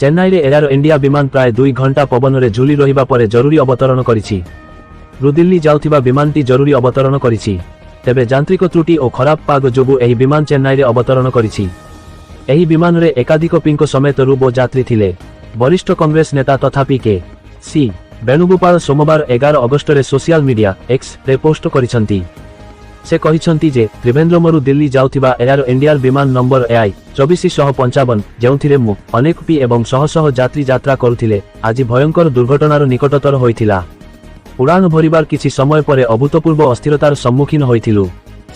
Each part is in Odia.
ଚେନ୍ନାଇରେ ଏୟାର ଇଣ୍ଡିଆ ବିମାନ ପ୍ରାୟ 2 ଘଣ୍ଟା ପବନରେ ଝୁଲି ରହିବା ପରେ ଜରୁରୀ ଅବତରଣ କରିଛି। ଦିଲ୍ଲୀ ଯାଉଥିବା ବିମାନଟି ଜରୁରୀ ଅବତରଣ କରିଛି। ତେବେ ଯାନ୍ତ୍ରିକ ତ୍ରୁଟି ଓ ଖରାପ ପାଗ ଯୋଗୁଁ ଏହି ବିମାନ ଚେନ୍ନାଇରେ ଅବତରଣ କରିଛି। ଏହି ବିମାନରେ ଏକାଧିକ ପିଙ୍କ ସମେତ ରୁବୋ ଯାତ୍ରୀ ଥିଲେ। ବରିଷ୍ଠ କଂଗ୍ରେସ ନେତା ତଥା ସି ବେଣୁଗୋପାଳ ସୋମବାର 11 ଅଗଷ୍ଟରେ ସୋସିଆଲ ମିଡିଆ ଏକ୍ସରେ ପୋଷ୍ଟ କରିଛନ୍ତି। ସେ କହିଛନ୍ତି ଯେ ତ୍ରିଭେନ୍ଦ୍ରମରୁ ଦିଲ୍ଲୀ ଯାଉଥିବା ଏୟାର ଇଣ୍ଡିଆର ବିମାନ ନମ୍ବର AI 2455 ଯେଉଁଥିରେ ମୁଁ ଅନେକ ପି ଏବଂ ଶହ ଶହ ଯାତ୍ରୀ ଯାତ୍ରା କରୁଥିଲେ ଆଜି ଭୟଙ୍କର ଦୁର୍ଘଟଣାର ନିକଟତର ହୋଇଥିଲା। ଉଡ଼ାଣ ଭରିବାର କିଛି ସମୟ ପରେ ଅଭୂତପୂର୍ବ ଅସ୍ଥିରତାର ସମ୍ମୁଖୀନ ହୋଇଥିଲୁ।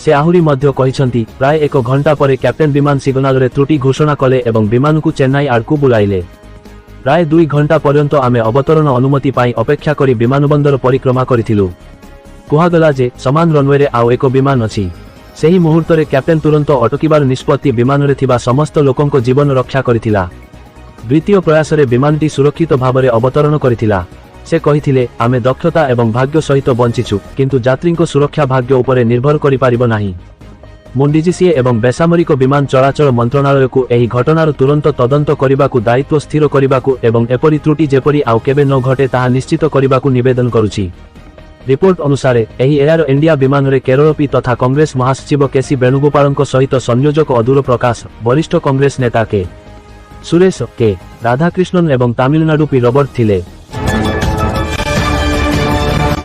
ସେ ଆହୁରି ମଧ୍ୟ କହିଛନ୍ତି ପ୍ରାୟ 1 ଘଣ୍ଟା ପରେ କ୍ୟାପ୍ଟେନ୍ ବିମାନ ସିଗ୍ନାଲରେ ତ୍ରୁଟି ଘୋଷଣା କଲେ ଏବଂ ବିମାନକୁ ଚେନ୍ନାଇ ଆଡ଼କୁ ବୁଲାଇଲେ। ପ୍ରାୟ 2 ଘଣ୍ଟା ପର୍ଯ୍ୟନ୍ତ ଆମେ ଅବତରଣ ଅନୁମତି ପାଇଁ ଅପେକ୍ଷା କରି ବିମାନବନ୍ଦର ପରିକ୍ରମା କରିଥିଲୁ। କୁହାଗଲା ଯେ ସମାନ ରନୱେରେ ଆଉ ଏକ ବିମାନ ଅଛି। ସେହି ମୁହୂର୍ତ୍ତରେ କ୍ୟାପ୍ଟେନ୍ ତୁରନ୍ତ ଅଟକିବାର ନିଷ୍ପତ୍ତି ବିମାନରେ ଥିବା ସମସ୍ତ ଲୋକଙ୍କ ଜୀବନ ରକ୍ଷା କରିଥିଲା। ଦ୍ୱିତୀୟ ପ୍ରୟାସରେ ବିମାନଟି ସୁରକ୍ଷିତ ଭାବରେ ଅବତରଣ କରିଥିଲା। ସେ କହିଥିଲେ ଆମେ ଦକ୍ଷତା ଏବଂ ଭାଗ୍ୟ ସହିତ ବଞ୍ଚିଛୁ କିନ୍ତୁ ଯାତ୍ରୀଙ୍କ ସୁରକ୍ଷା ଭାଗ୍ୟ ଉପରେ ନିର୍ଭର କରିପାରିବ ନାହିଁ। ମୁଁ DGCA ଏବଂ ବେସାମରିକ ବିମାନ ଚଳାଚଳ ମନ୍ତ୍ରଣାଳୟକୁ ଏହି ଘଟଣାର ତୁରନ୍ତ ତଦନ୍ତ କରିବାକୁ ଦାୟିତ୍ୱ ସ୍ଥିର କରିବାକୁ ଏବଂ ଏପରି ତ୍ରୁଟି ଯେପରି ଆଉ କେବେ ନ ଘଟେ ତାହା ନିଶ୍ଚିତ କରିବାକୁ ନିବେଦନ କରୁଛି। ରିପୋର୍ଟ ଅନୁସାରେ ଏହି ଏୟାର ଇଣ୍ଡିଆ ବିମାନରେ କେରଳ ପି ତଥା କଂଗ୍ରେସ ମହାସଚିବ ସି ବେଣୁଗୋପାଳଙ୍କ ସହିତ ସଂଯୋଜକ ଅଦୂର ପ୍ରକାଶ, ବରିଷ୍ଠ କଂଗ୍ରେସ ନେତା ସୁରେଶ ରାଧାକ୍ରିଷ୍ଣନ୍ ଏବଂ ତାମିଲନାଡୁ ପି ରବର୍ଟ ଥିଲେ।